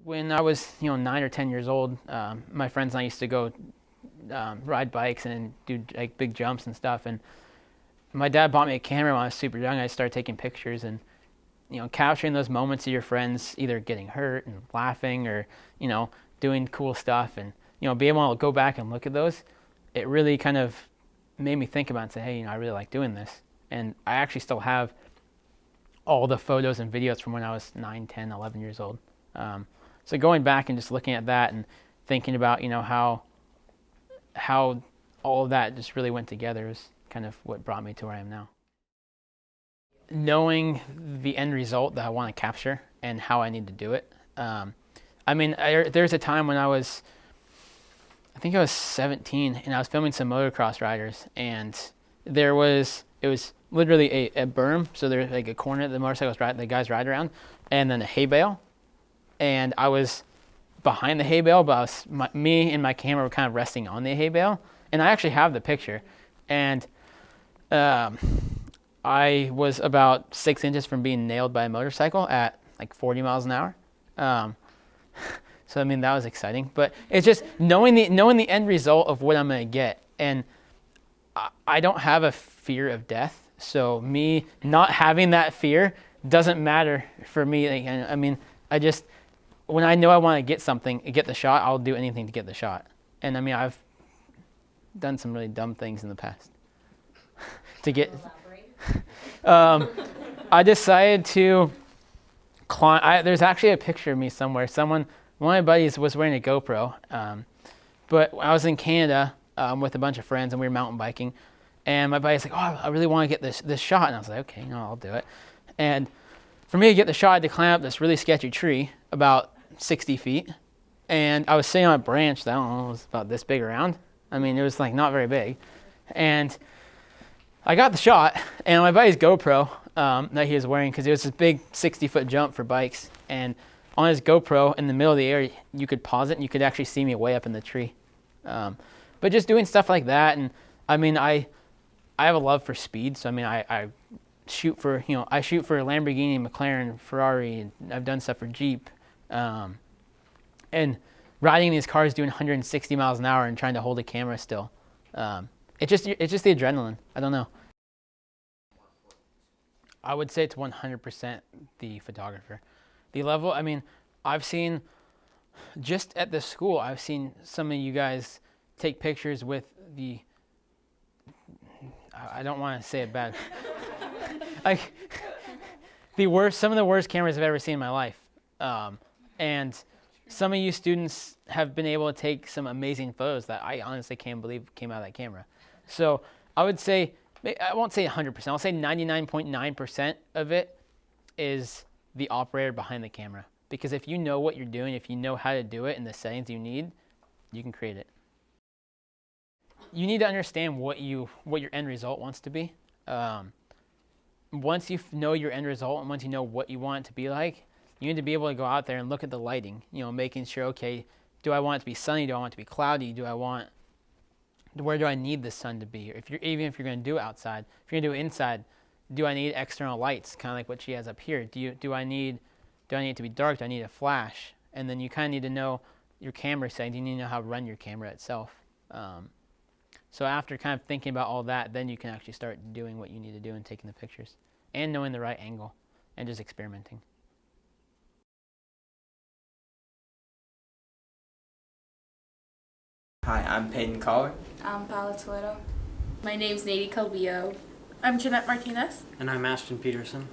When I was 9 or 10 years old, my friends and I used to go ride bikes and do like big jumps and stuff. And my dad bought me a camera when I was super young. I started taking pictures and capturing those moments of your friends either getting hurt and laughing or doing cool stuff, and being able to go back and look at those. It really kind of made me think about it and say, hey, I really like doing this. And I actually still have all the photos and videos from when I was 9, 10, 11 years old. So going back and just looking at that and thinking about how all of that just really went together is kind of what brought me to where I am now. Knowing the end result that I want to capture and how I need to do it. There's a time when I think I was 17, and I was filming some motocross riders, and it was literally a berm, so there's like a corner that the guys ride around, and then a hay bale, and I was behind the hay bale, but me and my camera were kind of resting on the hay bale, and I actually have the picture, and I was about 6 inches from being nailed by a motorcycle at like 40 miles an hour. So that was exciting, but it's just knowing the end result of what I'm gonna get, and I don't have a fear of death, so me not having that fear doesn't matter for me. When I know I want to get something, get the shot, I'll do anything to get the shot. And I've done some really dumb things in the past to get. I decided to climb. There's actually a picture of me somewhere. One of my buddies was wearing a GoPro, but I was in Canada with a bunch of friends, and we were mountain biking. And my buddy's like, "Oh, I really want to get this shot," and I was like, "Okay, I'll do it." And for me to get the shot, I had to climb up this really sketchy tree about 60 feet, and I was sitting on a branch that I don't know, was about this big around. It was like not very big, and I got the shot, and my buddy's GoPro that he was wearing, because it was this big 60-foot jump for bikes, and on his GoPro in the middle of the air, you could pause it and you could actually see me way up in the tree. But just doing stuff like that, and I have a love for speed, so I shoot for Lamborghini, McLaren, Ferrari, and I've done stuff for Jeep, and riding these cars doing 160 miles an hour and trying to hold a camera still. It's just the adrenaline. I don't know. I would say it's 100% the photographer. The level, I've seen, just at the school, I've seen some of you guys take pictures with I don't want to say it bad. Some of the worst cameras I've ever seen in my life. And some of you students have been able to take some amazing photos that I honestly can't believe came out of that camera. So I would say, I won't say 100%, I'll say 99.9% of it is the operator behind the camera. Because if you know what you're doing, if you know how to do it and the settings you need, you can create it. You need to understand what your end result wants to be. Once you know your end result and once you know what you want it to be like, you need to be able to go out there and look at the lighting, making sure, okay, do I want it to be sunny? Do I want it to be cloudy? Where do I need the sun to be? Even if you're going to do it outside, if you're going to do it inside, do I need external lights, kind of like what she has up here? Do I need it to be dark? Do I need a flash? And then you kind of need to know your camera settings. You need to know how to run your camera itself. So after kind of thinking about all that, then you can actually start doing what you need to do and taking the pictures and knowing the right angle and just experimenting. Hi, I'm Peyton Collar. I'm Paula Toledo. My name's Nady Calvillo. I'm Jeanette Martinez. And I'm Ashton Peterson.